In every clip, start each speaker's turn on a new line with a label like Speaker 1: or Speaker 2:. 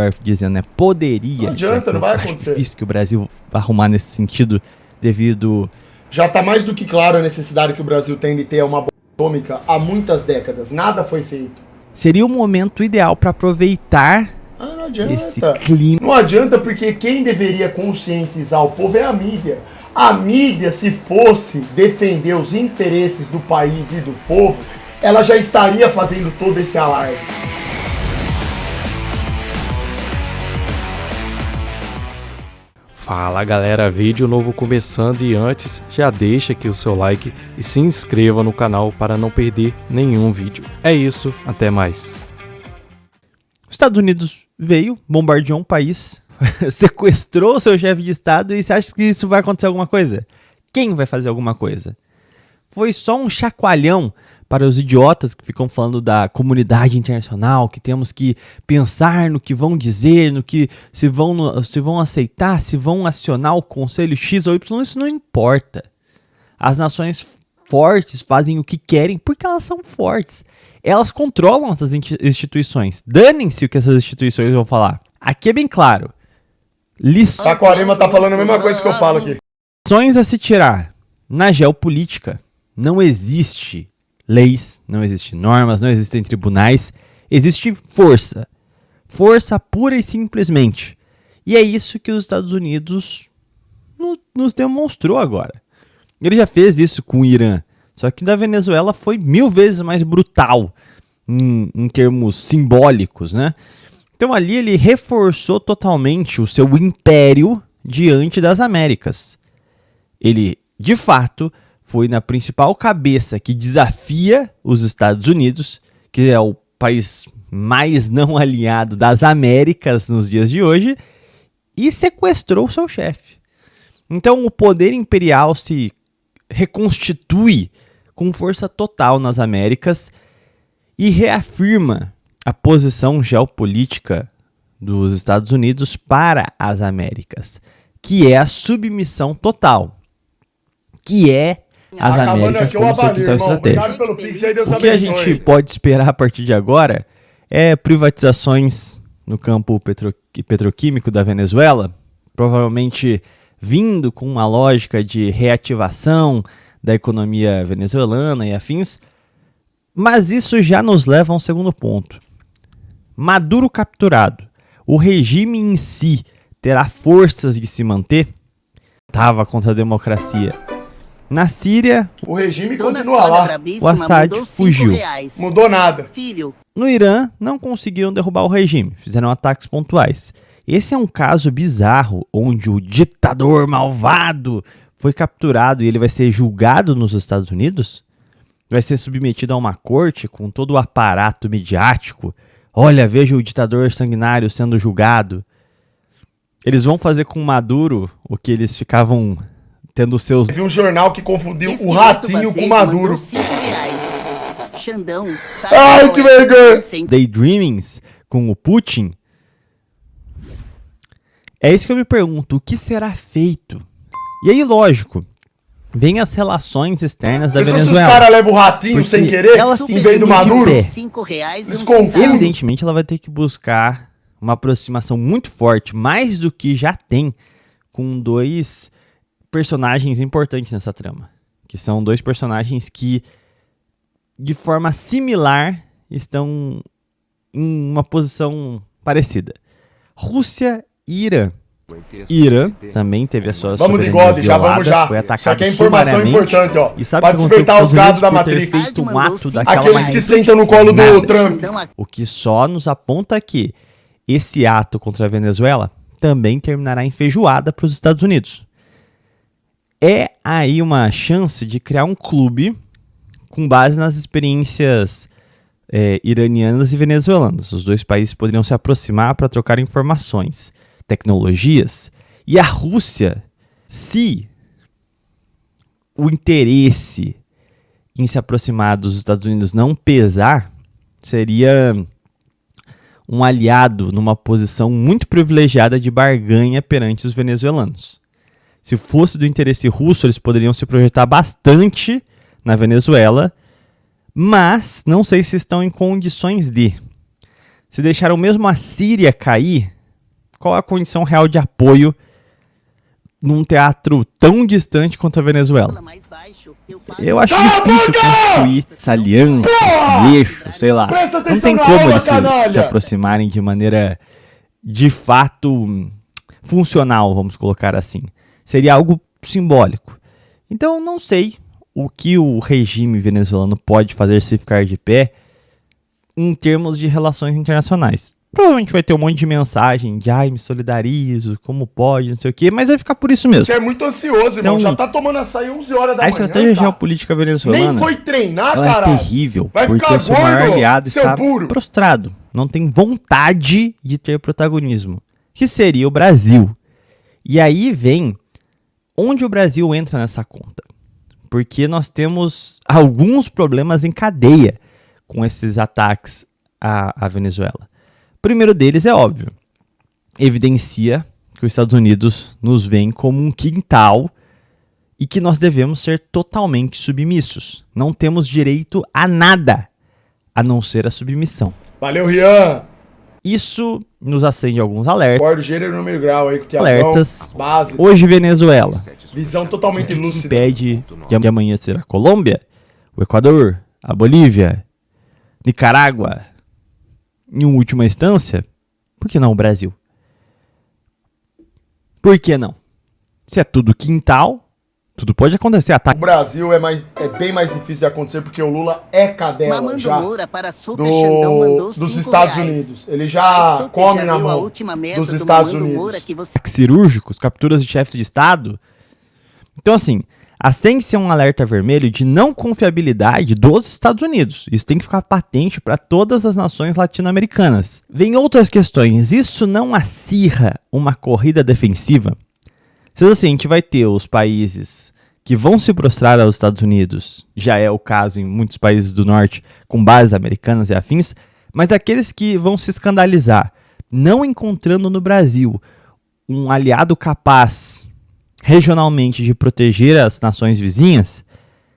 Speaker 1: melhor dizendo, né? Poderia.
Speaker 2: Não adianta, não vai acontecer.
Speaker 1: É difícil que o Brasil vai arrumar nesse sentido devido...
Speaker 2: Já está mais do que claro a necessidade que o Brasil tem de ter uma bomba atômica há muitas décadas. Nada foi feito.
Speaker 1: Seria o momento ideal para aproveitar
Speaker 2: não adianta.
Speaker 1: esse clima.
Speaker 2: Não adianta porque quem deveria conscientizar o povo é a mídia. A mídia, se fosse defender os interesses do país e do povo, ela já estaria fazendo todo esse alarde.
Speaker 3: Fala galera, vídeo novo começando e antes já deixa aqui o seu like e se inscreva no canal para não perder nenhum vídeo. É isso, até mais.
Speaker 1: Os Estados Unidos veio, bombardeou um país, sequestrou o seu chefe de estado e você acha que isso vai acontecer alguma coisa? Quem vai fazer alguma coisa? Foi só um chacoalhão para os idiotas que ficam falando da comunidade internacional, que temos que pensar no que vão dizer, no que se vão aceitar, se vão acionar o conselho X ou Y, isso não importa. As nações fortes fazem o que querem porque elas são fortes. Elas controlam essas instituições. Danem-se o que essas instituições vão falar. Aqui é bem claro.
Speaker 2: Saquarema tá falando a mesma coisa que eu falo aqui.
Speaker 1: Lições a se tirar. Na geopolítica não existe leis, não existem normas, não existem tribunais, existe força. Força pura e simplesmente. E é isso que os Estados Unidos nos demonstrou agora. Ele já fez isso com o Irã, só que da Venezuela foi 1000 vezes mais brutal em termos simbólicos, né? Então ali ele reforçou totalmente o seu império diante das Américas. Ele, de fato, foi na principal cabeça que desafia os Estados Unidos, que é o país mais não alinhado das Américas nos dias de hoje, e sequestrou o seu chefe. Então o poder imperial se reconstitui com força total nas Américas e reafirma a posição geopolítica dos Estados Unidos para as Américas, que é a submissão total, que é as Américas como seu quintal estratégico. O que a gente pode esperar a partir de agora é privatizações no campo petroquímico da Venezuela, provavelmente vindo com uma lógica de reativação da economia venezuelana e afins, mas isso já nos leva a um segundo ponto. Maduro capturado, o regime em si terá forças de se manter? Estava contra a democracia. Na Síria,
Speaker 2: o regime continua lá.
Speaker 1: O Assad fugiu.
Speaker 2: Mudou nada.
Speaker 1: No Irã, não conseguiram derrubar o regime, fizeram ataques pontuais. Esse é um caso bizarro, onde o ditador malvado foi capturado e ele vai ser julgado nos Estados Unidos? Vai ser submetido a uma corte com todo o aparato midiático? Olha, veja o ditador sanguinário sendo julgado. Eles vão fazer com Maduro o que eles ficavam tendo seus...
Speaker 2: Vi um jornal que confundiu o ratinho com o Maduro.
Speaker 4: Xandão,
Speaker 2: ai, que vergonha!
Speaker 1: Daydreamings com o Putin. É isso que eu me pergunto, o que será feito? E aí, lógico, vem as relações externas da Venezuela.
Speaker 2: Se os caras levam o ratinho sem querer, em vez do Maduro,
Speaker 1: evidentemente ela vai ter que buscar uma aproximação muito forte, mais do que já tem, com dois personagens importantes nessa trama. Que são dois personagens que, de forma similar, estão em uma posição parecida. Rússia e Irã. Irã também teve a sua
Speaker 2: vamos de God, já vamos já.
Speaker 1: Foi atacado
Speaker 2: isso aqui é informação importante, ó.
Speaker 1: E sabe
Speaker 2: pra despertar os gados da Matrix.
Speaker 1: Um ato
Speaker 2: aqueles que sentam no colo do Trump.
Speaker 1: O que só nos aponta que esse ato contra a Venezuela também terminará em feijoada para os Estados Unidos. É aí uma chance de criar um clube com base nas experiências iranianas e venezuelanas. Os dois países poderiam se aproximar para trocar informações, tecnologias. E a Rússia, se o interesse em se aproximar dos Estados Unidos não pesar, seria um aliado numa posição muito privilegiada de barganha perante os venezuelanos. Se fosse do interesse russo, eles poderiam se projetar bastante na Venezuela, mas não sei se estão em condições de. Se deixaram mesmo a Síria cair, qual a condição real de apoio num teatro tão distante quanto a Venezuela.
Speaker 4: Mais baixo, eu pago.
Speaker 1: Eu acho difícil construir essa aliança, esse eixo, sei lá.
Speaker 2: Presta
Speaker 1: Não
Speaker 2: atenção
Speaker 1: tem
Speaker 2: na
Speaker 1: como
Speaker 2: aula,
Speaker 1: eles se
Speaker 2: canalha!
Speaker 1: aproximarem de maneira, de fato, funcional, vamos colocar assim. Seria algo simbólico. Então, não sei o que o regime venezuelano pode fazer se ficar de pé em termos de relações internacionais. Provavelmente vai ter um monte de mensagem de ai, me solidarizo, como pode, não sei o quê, mas vai ficar por isso mesmo.
Speaker 2: Você é muito ansioso, irmão.
Speaker 1: Então,
Speaker 2: Já tá tomando açaí 11 horas da
Speaker 1: A
Speaker 2: manhã,
Speaker 1: estratégia
Speaker 2: tá?
Speaker 1: geopolítica venezuelana
Speaker 2: Nem foi treinar,
Speaker 1: ela é
Speaker 2: caralho.
Speaker 1: terrível,
Speaker 2: Vai
Speaker 1: porque
Speaker 2: ficar
Speaker 1: o seu maior
Speaker 2: gordo,
Speaker 1: aliado
Speaker 2: seu
Speaker 1: está
Speaker 2: burro.
Speaker 1: prostrado, não tem vontade de ter protagonismo, que seria o Brasil. E aí vem onde o Brasil entra nessa conta, porque nós temos alguns problemas em cadeia com esses ataques à Venezuela. O primeiro deles é óbvio, evidencia que os Estados Unidos nos veem como um quintal e que nós devemos ser totalmente submissos. Não temos direito a nada a não ser a submissão.
Speaker 2: Valeu, Rian.
Speaker 1: Isso nos acende alguns alertas.
Speaker 2: Bordo gênero número grau aí com o Tiagão. Base.
Speaker 1: Hoje, Venezuela
Speaker 2: Visão totalmente lúcida.
Speaker 1: impede de amanhecer a Colômbia, o Equador, a Bolívia, Nicarágua, em última instância, por que não o Brasil? Por que não? Se é tudo quintal, tudo pode acontecer.
Speaker 2: O
Speaker 1: Ataque
Speaker 2: Brasil é bem mais difícil de acontecer porque o Lula é cadela
Speaker 4: Mamando
Speaker 2: já
Speaker 4: Moura para Super Xandão mandou
Speaker 2: dos
Speaker 4: 5
Speaker 2: Estados
Speaker 4: reais.
Speaker 2: Unidos. Ele
Speaker 4: Mas
Speaker 2: já
Speaker 4: Super
Speaker 2: come
Speaker 4: já
Speaker 2: na
Speaker 4: viu a
Speaker 2: mão
Speaker 4: última meta
Speaker 2: dos
Speaker 4: do
Speaker 2: Estados
Speaker 4: Mamando
Speaker 2: Unidos.
Speaker 4: Moura que você...
Speaker 1: cirúrgicos, capturas de chefes de Estado. Então, assim, acende-se um alerta vermelho de não confiabilidade dos Estados Unidos. Isso tem que ficar patente para todas as nações latino-americanas. Vem outras questões. Isso não acirra uma corrida defensiva? Se assim, a gente vai ter os países que vão se prostrar aos Estados Unidos, já é o caso em muitos países do norte com bases americanas e afins, mas aqueles que vão se escandalizar, não encontrando no Brasil um aliado capaz regionalmente de proteger as nações vizinhas,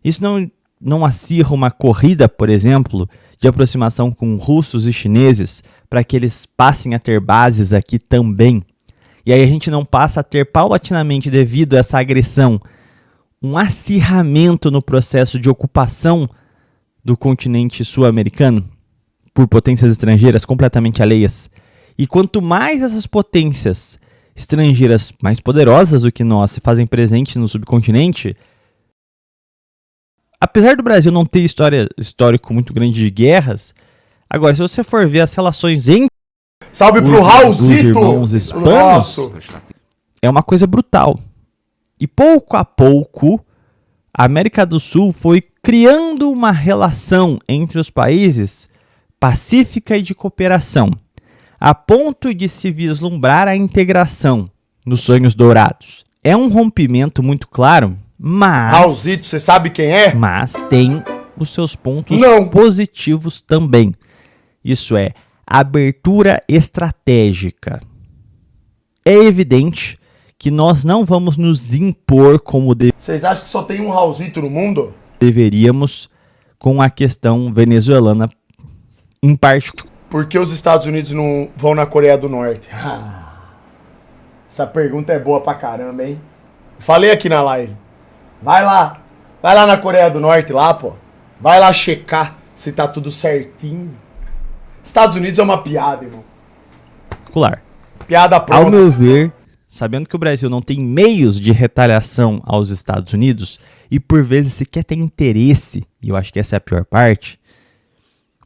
Speaker 1: isso não acirra uma corrida, por exemplo, de aproximação com russos e chineses para que eles passem a ter bases aqui também. E aí a gente não passa a ter paulatinamente, devido a essa agressão, um acirramento no processo de ocupação do continente sul-americano por potências estrangeiras completamente alheias. E quanto mais essas potências estrangeiras mais poderosas do que nós se fazem presente no subcontinente, apesar do Brasil não ter histórico muito grande de guerras, agora se você for ver as relações entre
Speaker 2: Salve pro
Speaker 1: os
Speaker 2: Raulzito!
Speaker 1: irmãos hispanos,
Speaker 2: Nosso.
Speaker 1: é uma coisa brutal. E pouco a pouco, a América do Sul foi criando uma relação entre os países pacífica e de cooperação, a ponto de se vislumbrar a integração nos sonhos dourados. É um rompimento muito claro,
Speaker 2: Raulzito, você sabe quem é?
Speaker 1: mas tem os seus pontos
Speaker 2: Não.
Speaker 1: positivos também. Isso é, abertura estratégica. É evidente que nós não vamos nos impor como
Speaker 2: Vocês acham que só tem um Raulzito no mundo?
Speaker 1: deveríamos com a questão venezuelana em particular.
Speaker 2: Por que os Estados Unidos não vão na Coreia do Norte? Essa pergunta é boa pra caramba, hein? Falei aqui na live. Vai lá na Coreia do Norte lá, pô. Vai lá checar se tá tudo certinho. Estados Unidos é uma piada, irmão. Piada
Speaker 1: Ao
Speaker 2: pronta.
Speaker 1: meu ver, sabendo que o Brasil não tem meios de retaliação aos Estados Unidos e por vezes sequer tem interesse, e eu acho que essa é a pior parte,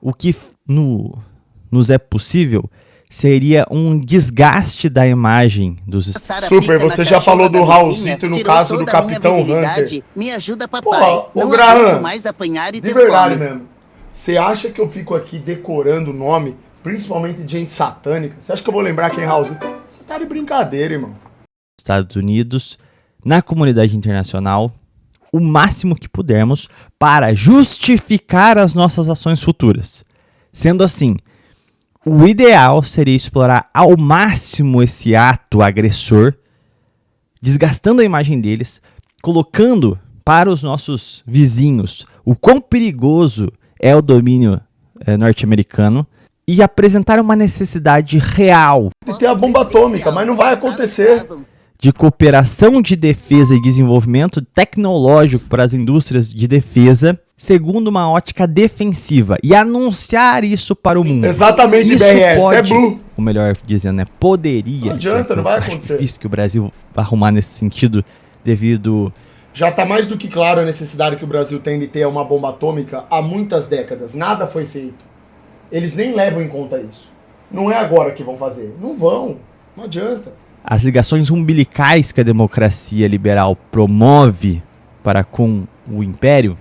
Speaker 1: o que nos é possível seria um desgaste da imagem dos Estados Unidos.
Speaker 2: Super, você já falou do Raulzito no caso do Capitão Hunter.
Speaker 4: Me ajuda, papai.
Speaker 2: Pô, ô
Speaker 4: Não
Speaker 2: Graham,
Speaker 4: aguento mais apanhar e
Speaker 2: de
Speaker 4: ter
Speaker 2: verdade
Speaker 4: fome.
Speaker 2: mesmo. Você acha que eu fico aqui decorando o nome, principalmente de gente satânica? Você acha que eu vou lembrar quem é Raulzito? Você tá de brincadeira, irmão.
Speaker 1: Estados Unidos, na comunidade internacional, o máximo que pudermos para justificar as nossas ações futuras. Sendo assim, o ideal seria explorar ao máximo esse ato agressor, desgastando a imagem deles, colocando para os nossos vizinhos o quão perigoso é o domínio norte-americano e apresentaram uma necessidade real
Speaker 2: De ter a bomba atômica, mas não vai acontecer.
Speaker 1: de cooperação de defesa e desenvolvimento tecnológico para as indústrias de defesa, segundo uma ótica defensiva, e anunciar isso para o mundo.
Speaker 2: Exatamente,
Speaker 1: Isso
Speaker 2: BRS,
Speaker 1: pode,
Speaker 2: é blue.
Speaker 1: ou melhor dizendo, né, poderia.
Speaker 2: Não adianta, não vai
Speaker 1: acho
Speaker 2: acontecer.
Speaker 1: difícil que o Brasil vá arrumar nesse sentido devido...
Speaker 2: Já está mais do que claro a necessidade que o Brasil tem de ter uma bomba atômica há muitas décadas. Nada foi feito. Eles nem levam em conta isso. Não é agora que vão fazer. Não vão. Não adianta.
Speaker 1: As ligações umbilicais que a democracia liberal promove para com o império,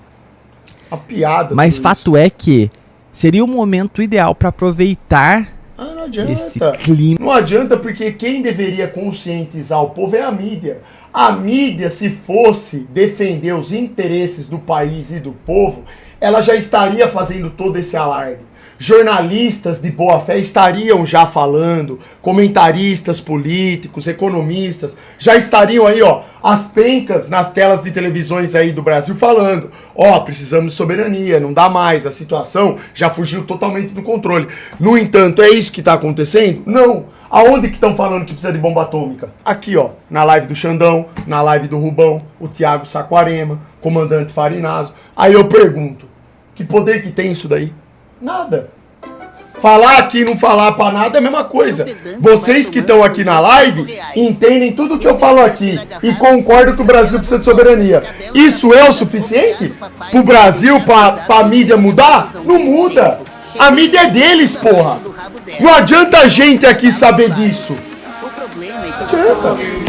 Speaker 2: A piada.
Speaker 1: mas
Speaker 2: tudo
Speaker 1: fato é que seria o momento ideal para aproveitar
Speaker 2: isso. Ah, não adianta.
Speaker 1: esse clima.
Speaker 2: Não adianta porque quem deveria conscientizar o povo é a mídia. A mídia, se fosse defender os interesses do país e do povo, ela já estaria fazendo todo esse alarde. Jornalistas de boa fé estariam já falando, comentaristas políticos, economistas, já estariam aí, ó, as pencas nas telas de televisões aí do Brasil falando, ó, precisamos de soberania, não dá mais, a situação já fugiu totalmente do controle. No entanto, é isso que tá acontecendo? Não. Aonde que estão falando que precisa de bomba atômica? Aqui, ó, na live do Xandão, na live do Rubão, o Thiago Saquarema, comandante Farinazo. Aí eu pergunto, que poder que tem isso daí? Nada. Falar aqui e não falar pra nada é a mesma coisa. Vocês que estão aqui na live entendem tudo que eu falo aqui e concordam que o Brasil precisa de soberania. Isso é o suficiente pro Brasil, pra mídia mudar? Não muda. A mídia é deles, porra. Não adianta a gente aqui saber disso.
Speaker 4: O problema é que
Speaker 2: Adianta.
Speaker 4: você